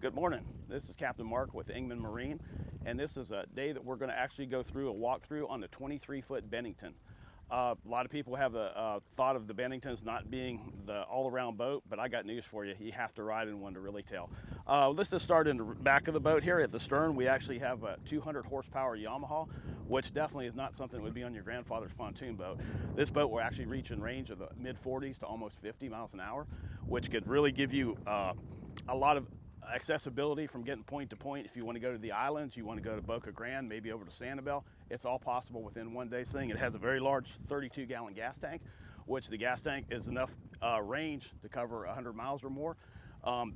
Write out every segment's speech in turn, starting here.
Good morning. This is Captain Mark with Ingman Marine, and this is a day that we're going to actually go through a walkthrough on the 23-foot Bennington. A lot of people have a thought of the Benningtons not being the all-around boat, but I got news for you. You have to ride in one to really tell. Let's just start in the back of the boat here. At the stern, we actually have a 200 horsepower Yamaha, which definitely is not something that would be on your grandfather's pontoon boat. This boat will actually reach in range of the mid-40s to almost 50 miles an hour, which could really give you a lot of accessibility from getting point to point. If you want to go to the islands, you want to go to Boca Grande, maybe over to Sanibel, it's all possible within one day's thing. It has a very large 32-gallon gas tank, which the gas tank is enough range to cover 100 miles or more.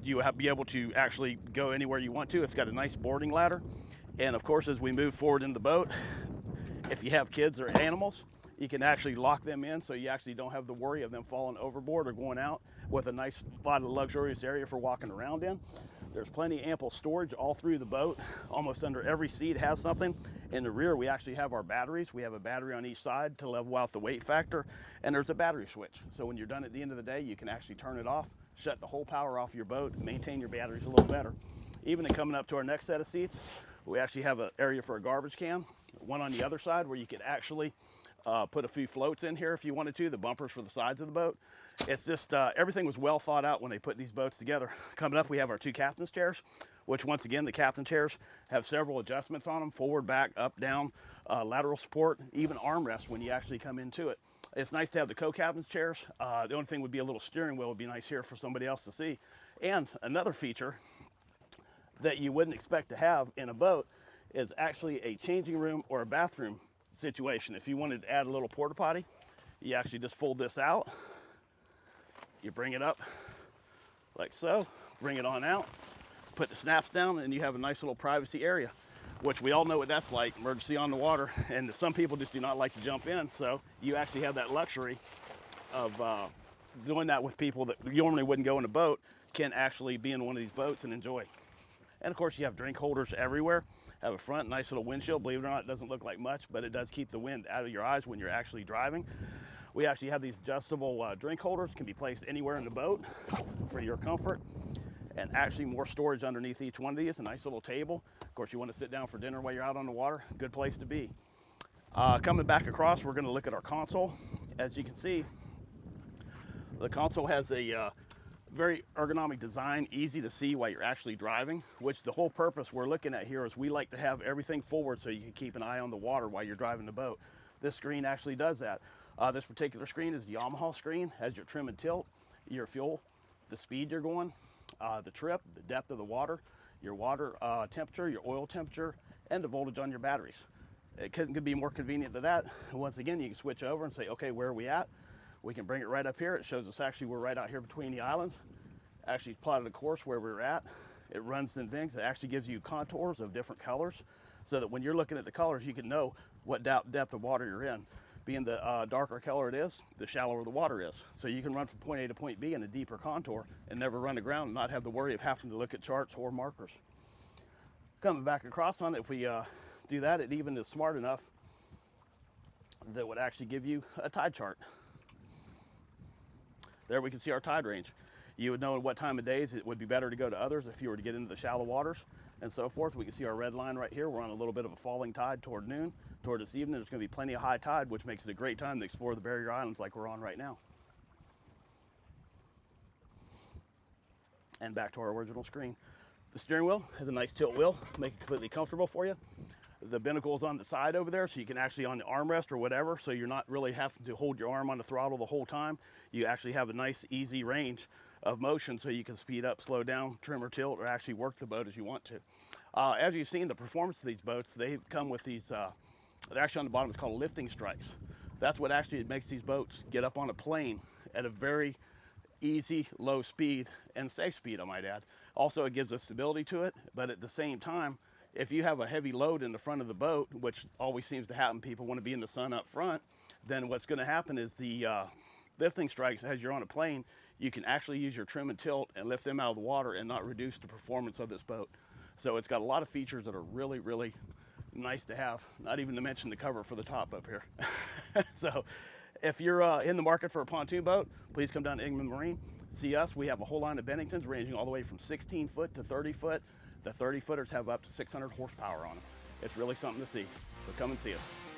You will be able to actually go anywhere you want to. It's got a nice boarding ladder. And of course, as we move forward in the boat, if you have kids or animals, you can actually lock them in so you actually don't have the worry of them falling overboard or going out, with a nice lot of luxurious area for walking around in. There's plenty ample storage all through the boat. Almost under every seat has something. In the rear, we actually have our batteries. We have a battery on each side to level out the weight factor, and there's a battery switch. So when you're done at the end of the day, you can actually turn it off, shut the whole power off your boat, maintain your batteries a little better. Even coming up to our next set of seats, we actually have an area for a garbage can, one on the other side where you could actually put a few floats in here if you wanted to, the bumpers for the sides of the boat. It's just, everything was well thought out when they put these boats together. Coming up, we have our two captain's chairs, which once again, the captain chairs have several adjustments on them: forward, back, up, down, lateral support, even armrest when you actually come into it. It's nice to have the co-captain's chairs. The only thing would be a little steering wheel would be nice here for somebody else to see. And another feature that you wouldn't expect to have in a boat is actually a changing room or a bathroom situation. If you wanted to add a little porta potty, you actually just fold this out, you bring it up like so, bring it on out, put the snaps down, and you have a nice little privacy area, which we all know what that's like, emergency on the water, and some people just do not like to jump in. So you actually have that luxury of doing that with people that normally wouldn't go in a boat, can actually be in one of these boats and enjoy. And of course, you have drink holders everywhere. Have a front, nice little windshield. Believe it or not, it doesn't look like much, but it does keep the wind out of your eyes when you're actually driving. We actually have these adjustable drink holders, can be placed anywhere in the boat for your comfort. And actually more storage underneath each one of these, a nice little table. Of course, you want to sit down for dinner while you're out on the water, good place to be. Coming back across, we're going to look at our console. As you can see, the console has a very ergonomic design, easy to see while you're actually driving, which the whole purpose we're looking at here is we like to have everything forward so you can keep an eye on the water while you're driving the boat. This screen actually does that. This particular screen is the Yamaha screen, has your trim and tilt, your fuel, the speed you're going, the trip, the depth of the water, your water temperature, your oil temperature, and the voltage on your batteries. It couldn't be more convenient than that. Once again, you can switch over and say, okay, where are we at? We can bring it right up here. It shows us actually we're right out here between the islands. Actually plotted a course where we're at. It runs in things. It actually gives you contours of different colors so that when you're looking at the colors, you can know what depth of water you're in. Being the darker color it is, the shallower the water is. So you can run from point A to point B in a deeper contour and never run aground and not have the worry of having to look at charts or markers. Coming back across on it, if we do that, it even is smart enough that would actually give you a tide chart. There we can see our tide range. You would know what time of days it would be better to go to others if you were to get into the shallow waters and so forth. We can see our red line right here. We're on a little bit of a falling tide toward noon. Toward this evening, there's going to be plenty of high tide, which makes it a great time to explore the barrier islands like we're on right now. And back to our original screen. The steering wheel has a nice tilt wheel, make it completely comfortable for you. The binnacle is on the side over there, so you can actually on the armrest or whatever, so you're not really having to hold your arm on the throttle the whole time. You actually have a nice, easy range of motion, so you can speed up, slow down, trim or tilt, or actually work the boat as you want to. As you've seen, the performance of these boats, they come with these, they're actually on the bottom, it's called lifting strikes. That's what actually makes these boats get up on a plane at a very easy, low speed, and safe speed, I might add. Also, it gives us stability to it, but at the same time, if you have a heavy load in the front of the boat, which always seems to happen, people want to be in the sun up front, then what's going to happen is the lifting strikes, as you're on a plane, you can actually use your trim and tilt and lift them out of the water and not reduce the performance of this boat. So it's got a lot of features that are really, really nice to have, not even to mention the cover for the top up here. So if you're in the market for a pontoon boat, please come down to Ingman Marine. see us, we have a whole line of Benningtons ranging all the way from 16 foot to 30 foot. The 30 footers have up to 600 horsepower on them. It's really something to see, so come and see us.